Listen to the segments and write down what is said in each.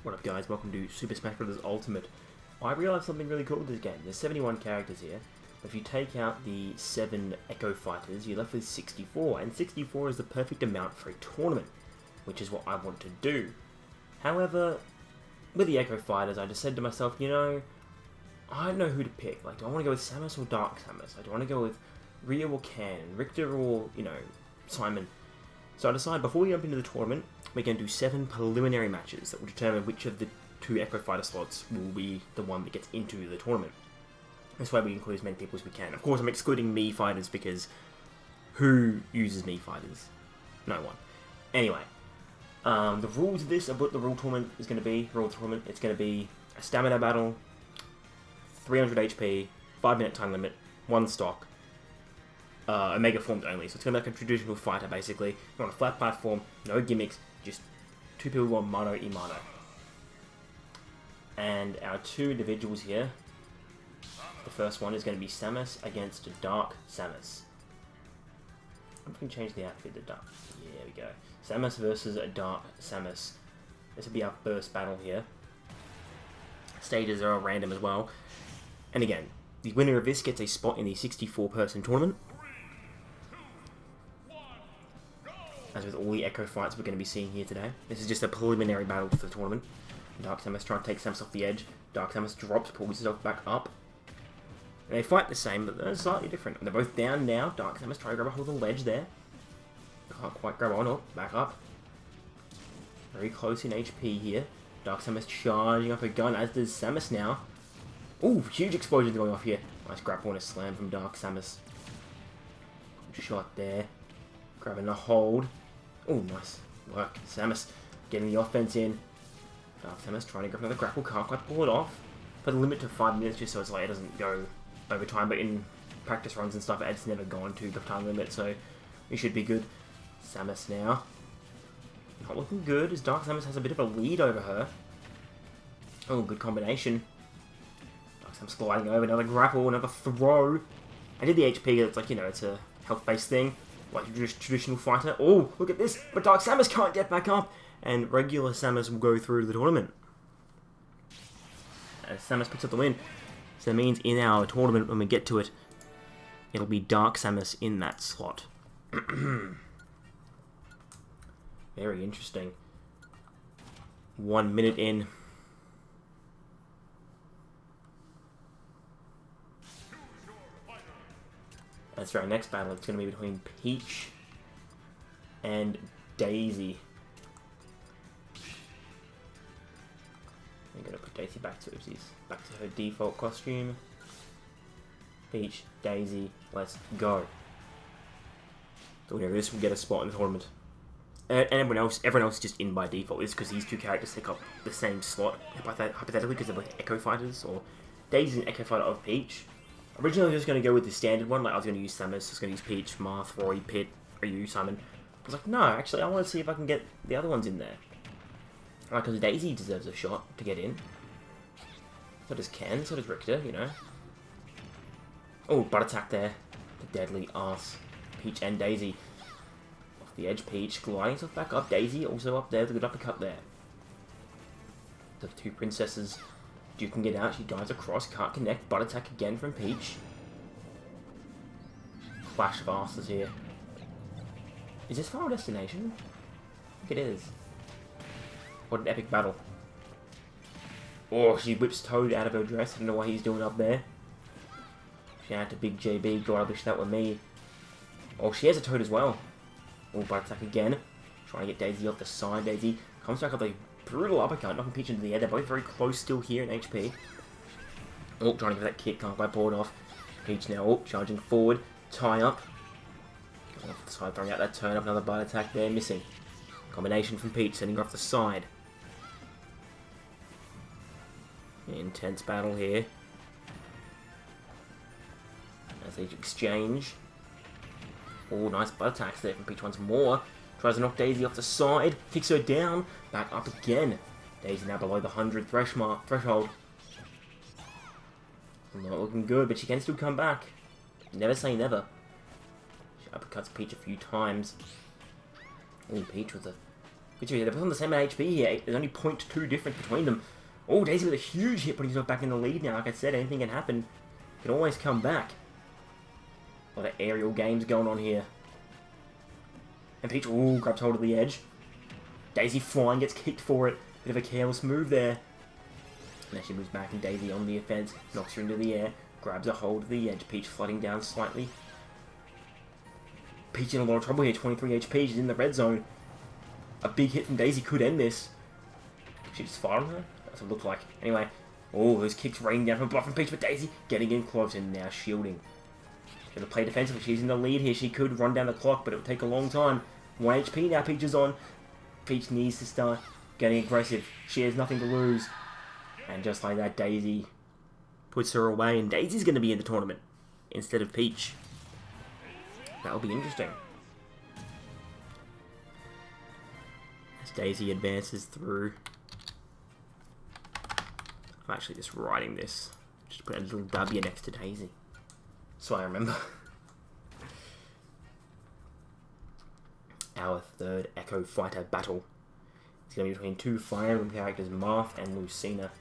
What up guys, welcome to Super Smash Bros. Ultimate. I realised something really cool with this game. There's 71 characters here. If you take out the 7 Echo Fighters, you're left with 64, and 64 is the perfect amount for a tournament, which is what I want to do. However, with the Echo Fighters, I just said to myself, you know, I don't know who to pick. Like, do I want to go with Samus or Dark Samus? Like, do I want to go with Rhea or Can, Richter or, you know, Simon? So I decided before we jump into the tournament, we're going to do 7 preliminary matches that will determine which of the 2 Echo Fighter slots will be the one that gets into the tournament. This way we include as many people as we can. Of course, I'm excluding Mii fighters because who uses Mii fighters? No one. Anyway, the rules of this, of what the rule tournament is going to be, it's going to be a stamina battle, 300 HP, 5-minute time limit, 1 stock, Omega formed only. So it's going to be like a traditional fighter basically. You're on a flat platform, no gimmicks, just 2 people on mano y mano. And our 2 individuals here, the first one is going to be Samus against Dark Samus. I'm going to change the outfit to Dark. Yeah, there we go. Samus versus Dark Samus. This will be our first battle here. Stages are all random as well. And again, the winner of this gets a spot in the 64-person tournament. As with all the Echo fights we're going to be seeing here today. This is just a preliminary battle for the tournament. Dark Samus trying to take Samus off the edge. Dark Samus drops, pulls herself back up. And they fight the same, but they're slightly different. And they're both down now. Dark Samus trying to grab a hold of the ledge there. Can't quite grab on. Oh, back up. Very close in HP here. Dark Samus charging up her gun, as does Samus now. Ooh, huge explosion going off here. Nice grapple and a slam from Dark Samus. Good shot there. Grabbing a hold. Oh, nice work. Samus getting the offense in. Dark Samus trying to grab another grapple. Can't quite pull it off. Put the limit to 5 minutes just so it's like it doesn't go over time. But in practice runs and stuff, it's never gone to the time limit. So we should be good. Samus now. Not looking good as Dark Samus has a bit of a lead over her. Oh, good combination. Dark Samus gliding over. Another grapple. Another throw. I did the HP. It's like, you know, it's a health-based thing. Like a traditional fighter. Oh, look at this. But Dark Samus can't get back up. And regular Samus will go through to the tournament. As Samus picks up the win. So that means in our tournament, when we get to it, it'll be Dark Samus in that slot. Very interesting. 1 minute in. That's our next battle. It's going to be between Peach and Daisy. I'm going to put Daisy back to her default costume. Peach, Daisy, let's go. So whenever this will get a spot in the tournament. And everyone else is just in by default. It's because these 2 characters take up the same slot, hypothetically, because they're both Echo Fighters, or Daisy's an Echo Fighter of Peach. Originally I was just going to go with the standard one, like I was going to use Samus, I was going to use Peach, Marth, Roy, Pit, or you, Simon. I was like, no, actually I want to see if I can get the other ones in there. Because Daisy deserves a shot to get in. So does Ken, so does Richter, you know. Oh, butt attack there. The deadly ass. Peach and Daisy. Off the edge, Peach gliding herself back up. Daisy also up there with a good uppercut there. The 2 princesses. Duke can get out, she dives across, can't connect. Butt attack again from Peach. Flash of asses here. Is this Final Destination? I think it is. What an epic battle. Oh, she whips Toad out of her dress. I don't know what he's doing up there. Shout out to Big JB. God, I wish that were me. Oh, she has a Toad as well. Oh, butt attack again. Trying to get Daisy off the side. Daisy comes back up a brutal uppercut, knocking Peach into the air. They're both very close still here in HP. Oh, trying to get that kick. Can't quite pull it off. Peach now, oh, charging forward. Tie up. Going off the side, throwing out that turn up. Another butt attack there, missing. Combination from Peach, sending her off the side. Intense battle here. As they exchange. Oh, nice butt attacks there from Peach once more. Tries to knock Daisy off the side. Kicks her down. Back up again. Daisy now below the 100 threshold. Not looking good, but she can still come back. Never say never. She uppercuts Peach a few times. Ooh, Peach with a They're both on the same HP here. There's only 0.2 difference between them. Oh, Daisy with a huge hit, putting himself back in the lead now. Like I said, anything can happen. Can always come back. A lot of aerial games going on here. And Peach, ooh, grabs hold of the edge. Daisy flying, gets kicked for it. Bit of a careless move there. And then she moves back, and Daisy on the offense, knocks her into the air, grabs a hold of the edge. Peach flooding down slightly. Peach in a lot of trouble here, 23 HP, she's in the red zone. A big hit from Daisy could end this. Did she just fire on her? That's what it looked like. Anyway, oh, those kicks raining down from Bluff and Peach, but Daisy getting in close and now shielding. She's going to play defensively. She's in the lead here. She could run down the clock, but it would take a long time. 1 HP now, Peach is on. Peach needs to start getting aggressive. She has nothing to lose. And just like that, Daisy puts her away, and Daisy's going to be in the tournament instead of Peach. That'll be interesting. As Daisy advances through. I'm actually just writing this. Just put a little W next to Daisy. So I remember. Our third Echo Fighter battle. It's going to be between two Fire Emblem characters, Marth and Lucina.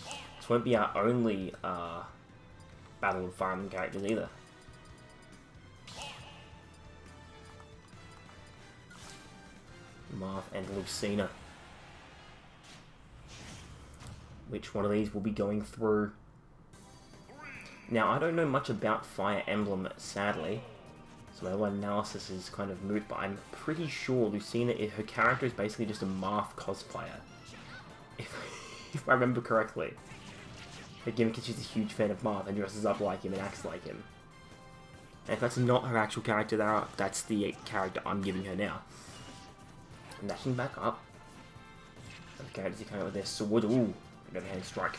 This won't be our only battle of Fire Emblem characters either. Marth and Lucina. Which one of these will be going through? Now, I don't know much about Fire Emblem, sadly, so my whole analysis is kind of moot, but I'm pretty sure Lucina, her character is basically just a Marth cosplayer. If I remember correctly. Again, because she's a huge fan of Marth and dresses up like him and acts like him. And if that's not her actual character, that's the character I'm giving her now. Dashing back up. The characters are coming out with their sword. Ooh, overhand strike.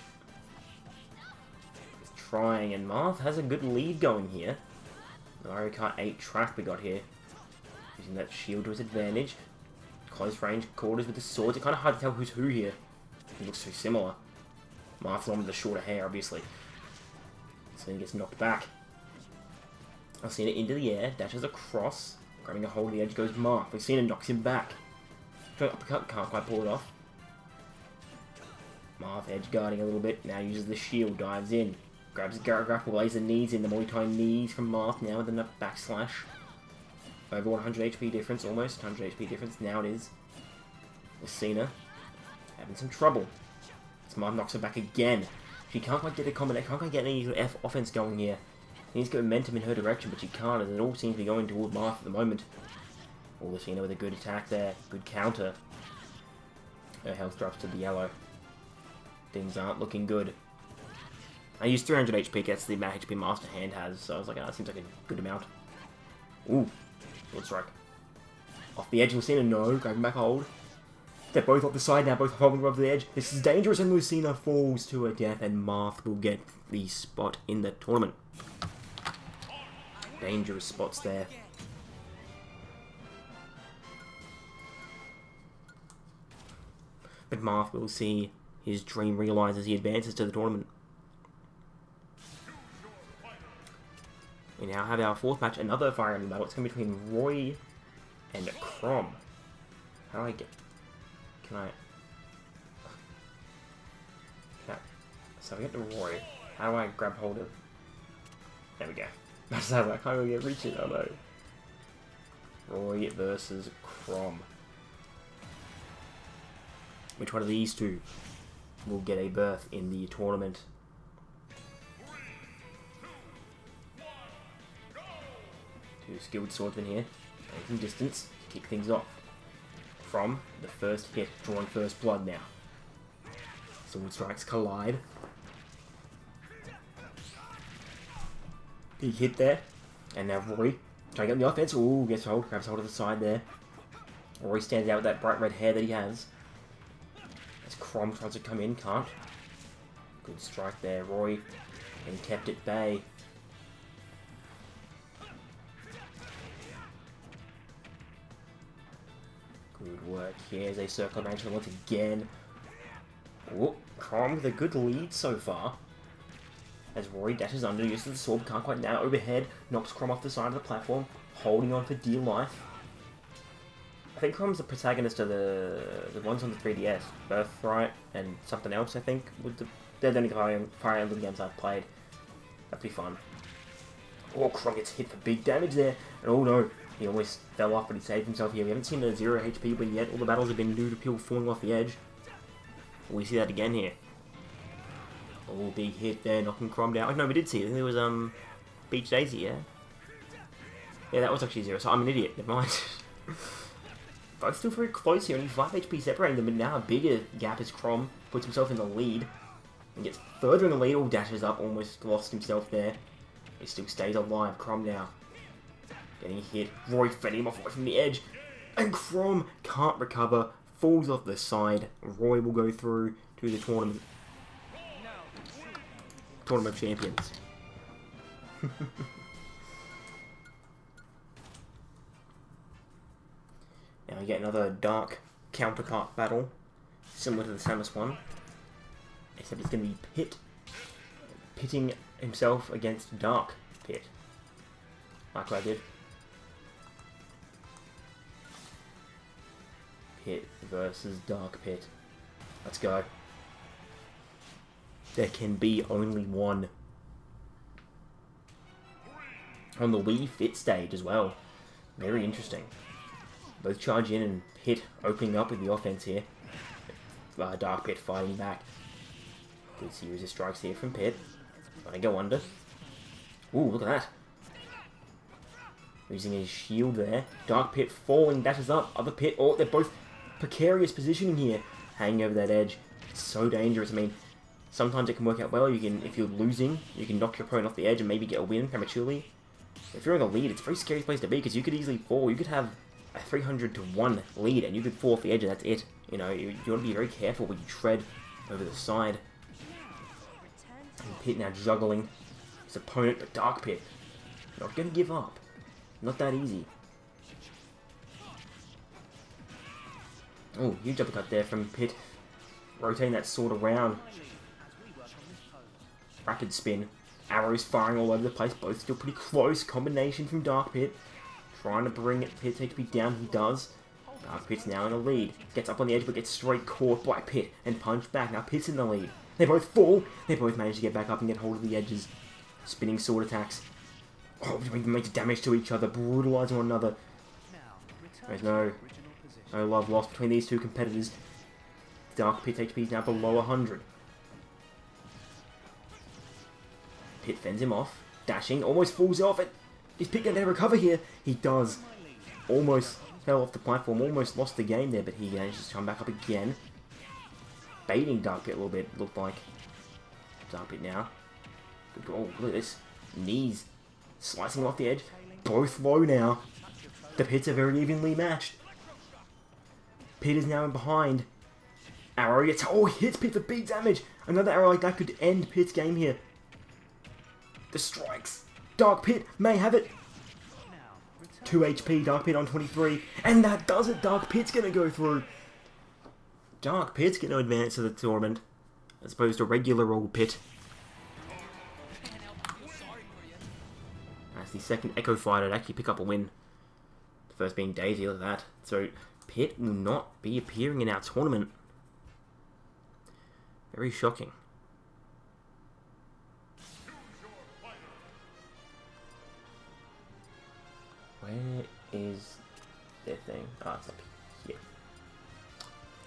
Trying, and Marth has a good lead going here. The Mario Kart 8 track we got here. Using that shield to his advantage. Close range quarters with the swords. It's kind of hard to tell who's who here. It looks so similar. Marth's the one with the shorter hair, obviously. So he gets knocked back. Lucina into the air, dashes across. Grabbing a hold of the edge goes Marth. Lucina knocks him back. Trying uppercut, can't quite pull it off. Marth edge guarding a little bit. Now uses the shield, dives in. Grabs a grapple, lays the knees in, the Muay Thai knees from Marth now with a backslash. Over 100 HP difference, almost 100 HP difference, now it is. Lucina having some trouble. So Marth knocks her back again. She can't quite get a combination, can't quite get any offense going here. She needs to get momentum in her direction, but she can't, as it all seems to be going toward Marth at the moment. Oh, Lucina with a good attack there, good counter. Her health drops to the yellow. Things aren't looking good. I used 300 HP, that's the amount HP Master Hand has, so I was like, oh, that seems like a good amount. Ooh, sword strike. Off the edge, Lucina, no, grabbing back hold. They're both off the side now, both holding above the edge. This is dangerous, and Lucina falls to her death, and Marth will get the spot in the tournament. Dangerous spots there. But Marth will see his dream realised as he advances to the tournament. We now have our fourth match, another Fire Emblem battle. It's going to be between Roy and Chrom. How do I get... Can I... So I get to Roy. How do I grab hold of... There we go. I can't really reach it, oh no. Roy versus Chrom. Which one of these two will get a berth in the tournament? Two skilled swordsmen here, taking distance to kick things off. From the first hit, drawing first blood now. Sword strikes collide. Big hit there. And now Roy trying to get on the offense. Ooh, gets hold, grabs hold of the side there. Roy stands out with that bright red hair that he has. As Chrom tries to come in, can't. Good strike there, Roy. And kept at bay. Good work here as they circle around once again. Oh, Chrom with a good lead so far. As Roy dashes under, uses the sword, can't quite now overhead, knocks Chrom off the side of the platform, holding on for dear life. I think Chrome's the protagonist of the ones on the 3DS, Birthright and something else. I think they're the only Fire Emblem games I've played. That'd be fun. Oh, Chrome gets hit for big damage there, and oh no, he almost fell off, but he saved himself here. We haven't seen a 0 HP win yet. All the battles have been due to people falling off the edge. We see that again here. Oh, big hit there, knocking Crom down. Oh, no, we did see it. I think it was Beach Daisy, yeah? Yeah, that was actually 0, so I'm an idiot. Never mind. Both still very close here, only 5 HP separating them, but now a bigger gap as Crom puts himself in the lead. And gets further in the lead, all dashes up, almost lost himself there. He still stays alive, Crom now. Getting hit, Roy fending him off away from the edge. And Crom can't recover, falls off the side. Roy will go through to the tournament. Tournament of Champions. Now we get another dark counterpart battle, similar to the Samus one, except it's going to be Pit pitting himself against Dark Pit, like what I did. Pit versus Dark Pit. Let's go. There can be only one. On the Wii Fit stage as well. Very interesting. Both charge in and Pit opening up with the offense here. Dark Pit fighting back. Good series of strikes here from Pit. Trying to go under. Ooh, look at that. Using his shield there. Dark Pit falling, dashes up. Other Pit. Oh, they're both precarious positioning here. Hanging over that edge. It's so dangerous. I mean, sometimes it can work out well. You can, if you're losing, you can knock your opponent off the edge and maybe get a win prematurely. If you're in the lead, it's a very scary place to be because you could easily fall. You could have a 300-1 lead and you could fall off the edge and that's it. You know, you want to be very careful when you tread over the side. And Pit now juggling his opponent, but Dark Pit not going to give up. Not that easy. Oh, huge uppercut there from Pit. Rotating that sword around. Rapid spin. Arrows firing all over the place. Both still pretty close. Combination from Dark Pit. Trying to bring Pit's HP down. He does. Dark Pit's now in the lead. Gets up on the edge but gets straight caught by Pit and punched back. Now Pit's in the lead. They both fall. They both manage to get back up and get hold of the edges. Spinning sword attacks. Oh, doing major damage to each other. Brutalizing one another. There's no love lost between these two competitors. Dark Pit's HP is now below 100. Pit fends him off. Dashing. Almost falls off it. Is Pit going to recover here? He does. Almost fell off the platform. Almost lost the game there, but he manages to come back up again. Baiting Dark Pit a little bit, looked like. Dark Pit now. Oh, look at this. Knees slicing off the edge. Both low now. The Pits are very evenly matched. Pit is now in behind. Arrow gets... Oh, hits Pit for big damage. Another arrow like that could end Pit's game here. The strikes. Dark Pit may have it. 2 HP, Dark Pit on 23. And that does it. Dark Pit's going to go through. Dark Pit's going to advance to the tournament. As opposed to regular old Pit. That's the second Echo fighter to actually pick up a win. The first being Daisy, look at that. So Pit will not be appearing in our tournament. Very shocking. Where is their thing? Oh, it's up here.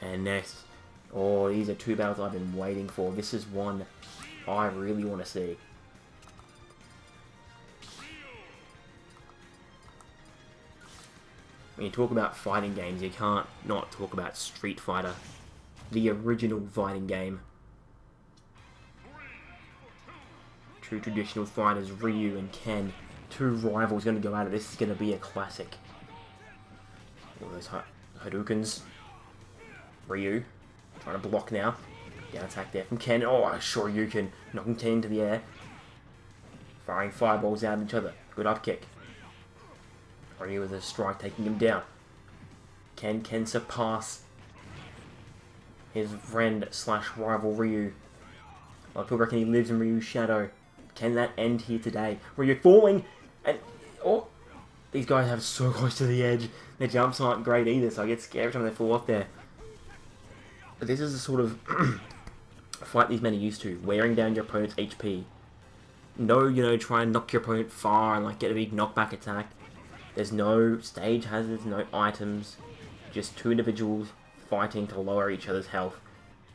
And next, oh, these are two battles I've been waiting for. This is one I really want to see. When you talk about fighting games, you can't not talk about Street Fighter, the original fighting game. True traditional fighters, Ryu and Ken. Two rivals going to go at it. This is going to be a classic. All those Hadoukens. Ryu trying to block now. Down attack there from Ken. Oh, Shoryuken knocking Ken into the air. Firing fireballs out at each other. Good up kick. Ryu with a strike taking him down. Ken can surpass his friend slash rival Ryu. A lot of people reckon he lives in Ryu's shadow. Can that end here today? Ryu falling and oh, These guys have so close to the edge. Their jumps aren't great either, so I get scared every time they fall off there. But this is the sort of fight these men are used to, wearing down your opponent's HP. No, you know, try and knock your opponent far and like get a big knockback attack. There's no stage hazards, no items, just two individuals fighting to lower each other's health.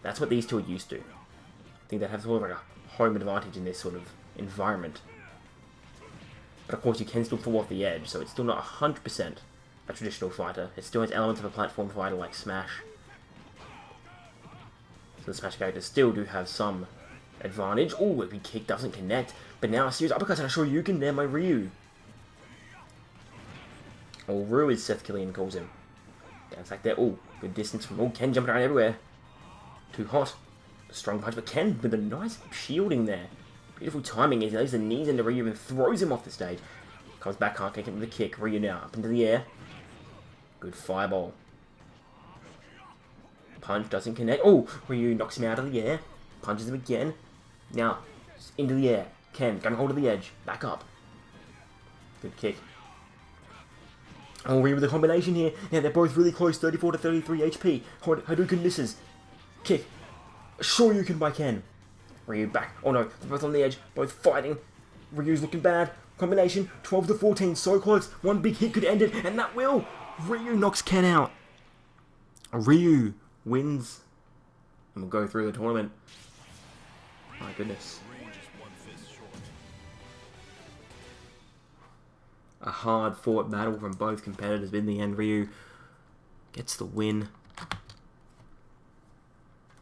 That's what these two are used to. I think they have sort of like a home advantage in this sort of environment. But of course you can still fall off the edge, so it's still not 100% a traditional fighter. It still has elements of a platform fighter like Smash. So the Smash characters still do have some advantage. Oh, a big kick doesn't connect. But now a serious uppercut and a Shoryuken there, my Ryu. Oh, Ryu is Seth Killian calls him. Down back there. Oh, good distance from... Oh, Ken jumping around everywhere. Too hot. A strong punch, but Ken with a nice shielding there. Beautiful timing. He lays the knees into Ryu and throws him off the stage. Comes back, can't kick him with a kick. Ryu now up into the air. Good fireball. Punch doesn't connect. Oh, Ryu knocks him out of the air. Punches him again. Now, into the air. Ken, going hold of the edge. Back up. Good kick. Oh, Ryu with a combination here. Now they're both really close. 34 to 33 HP. Hadouken misses. Kick. Shoryuken by Ken. Ryu back. Oh no, they're both on the edge. Both fighting. Ryu's looking bad. Combination. 12 to 14. So close. One big hit could end it. And that will. Ryu knocks Ken out. Ryu wins. And we'll go through the tournament. My goodness. A hard-fought battle from both competitors, but in the end, Ryu gets the win.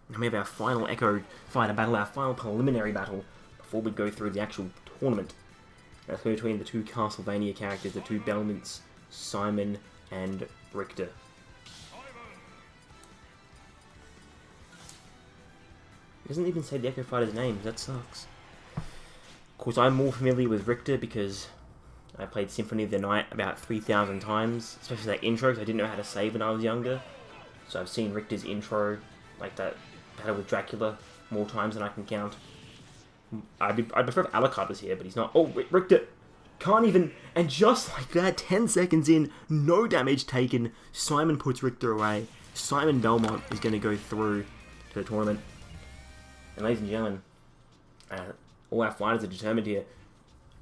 And we have our final Echo Fighter battle, our final preliminary battle, before we go through the actual tournament. That's between the two Castlevania characters, the two Belmonts, Simon and Richter. It doesn't even say the Echo Fighter's names, that sucks. Of course, I'm more familiar with Richter because I played Symphony of the Night about 3,000 times, especially that intro, because I didn't know how to save when I was younger. So I've seen Richter's intro, like that battle with Dracula, more times than I can count. I'd prefer if Alucard was here, but he's not. Oh, Richter can't even, and just like that, 10 seconds in, no damage taken, Simon puts Richter away. Simon Belmont is going to go through to the tournament. And ladies and gentlemen, all our fighters are determined here.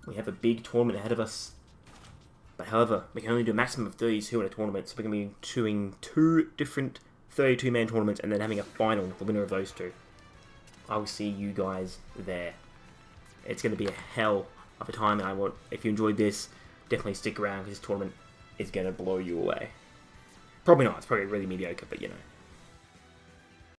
We have a big tournament ahead of us. But however, we can only do a maximum of 32 in a tournament, so we're going to be doing two different 32-man tournaments and then having a final, the winner of those two. I will see you guys there. It's going to be a hell of a time, and if you enjoyed this, definitely stick around, because this tournament is going to blow you away. Probably not, it's probably really mediocre, but you know.